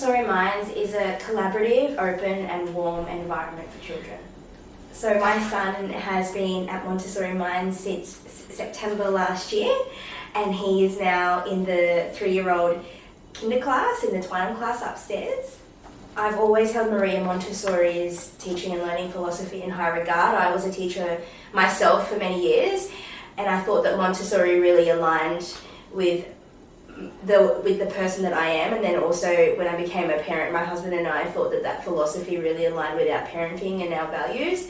Montessori Minds is a collaborative, open and warm environment for children. So my son has been at Montessori Minds since September last year, and he is now in the 3-year-old kinder class, in the Twine class upstairs. I've always held Maria Montessori's teaching and learning philosophy in high regard. I was a teacher myself for many years, and I thought that Montessori really aligned with the person that I am. And then also when I became a parent, my husband and I thought that philosophy really aligned with our parenting and our values.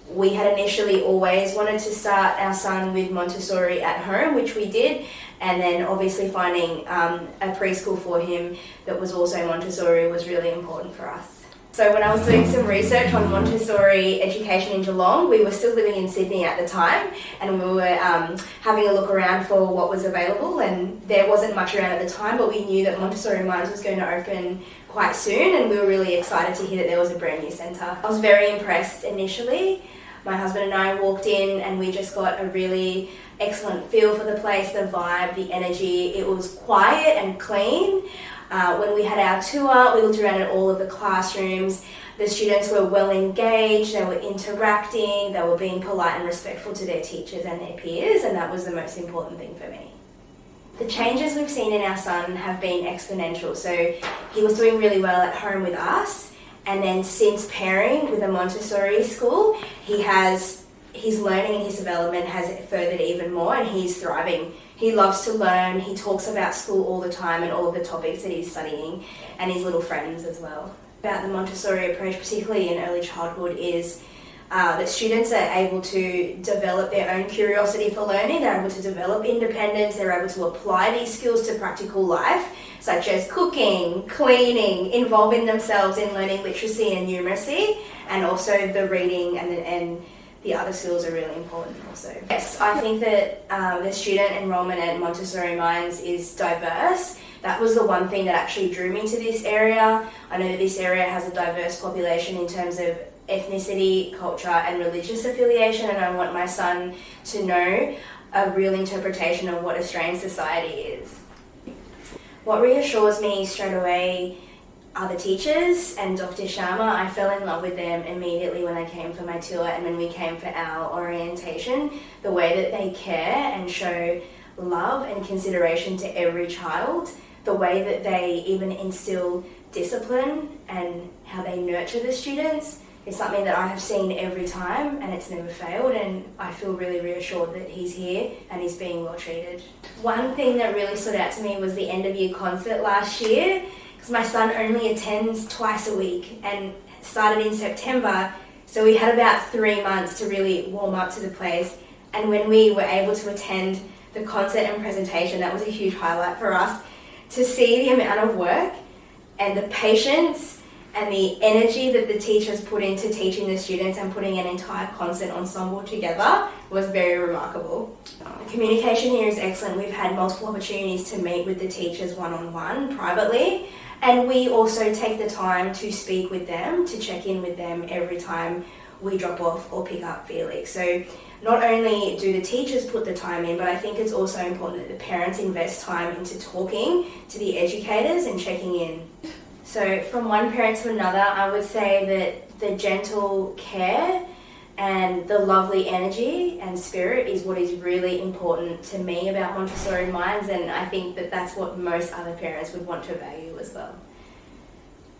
We had initially always wanted to start our son with Montessori at home, which we did, and then obviously finding a preschool for him that was also Montessori was really important for us. So when I was doing some research on Montessori education in Geelong, we were still living in Sydney at the time, and we were having a look around for what was available, and there wasn't much around at the time, but we knew that Montessori Minds was going to open quite soon, and we were really excited to hear that there was a brand new centre. I was very impressed initially. My husband and I walked in and we just got a really excellent feel for the place, the vibe, the energy. It was quiet and clean. When we had our tour, we looked around at all of the classrooms. The students were well engaged, they were interacting, they were being polite and respectful to their teachers and their peers, and that was the most important thing for me. The changes we've seen in our son have been exponential. So he was doing really well at home with us, and then since pairing with a Montessori school, his learning and his development has furthered even more, and he's thriving. He loves to learn, he talks about school all the time and all of the topics that he's studying, and his little friends as well. About the Montessori approach, particularly in early childhood, is that students are able to develop their own curiosity for learning, they're able to develop independence, they're able to apply these skills to practical life, such as cooking, cleaning, involving themselves in learning literacy and numeracy, and also the reading and the other skills are really important also. Yes, I think that the student enrolment at Montessori Minds is diverse. That was the one thing that actually drew me to this area. I know that this area has a diverse population in terms of ethnicity, culture and religious affiliation, and I want my son to know a real interpretation of what Australian society is. What reassures me straight away are the teachers and Dr. Sharma. I fell in love with them immediately when I came for my tour and when we came for our orientation. The way that they care and show love and consideration to every child, the way that they even instill discipline and how they nurture the students is something that I have seen every time, and it's never failed, and I feel really reassured that he's here and he's being well treated. One thing that really stood out to me was the end of year concert last year, because my son only attends twice a week and started in September, so we had about 3 months to really warm up to the place, and when we were able to attend the concert and presentation, that was a huge highlight for us. To see the amount of work and the patience and the energy that the teachers put into teaching the students and putting an entire concert ensemble together was very remarkable. The communication here is excellent. We've had multiple opportunities to meet with the teachers one-on-one privately, and we also take the time to speak with them, to check in with them every time we drop off or pick up Felix. So not only do the teachers put the time in, but I think it's also important that the parents invest time into talking to the educators and checking in. So from one parent to another, I would say that the gentle care and the lovely energy and spirit is what is really important to me about Montessori Minds, and I think that that's what most other parents would want to value as well.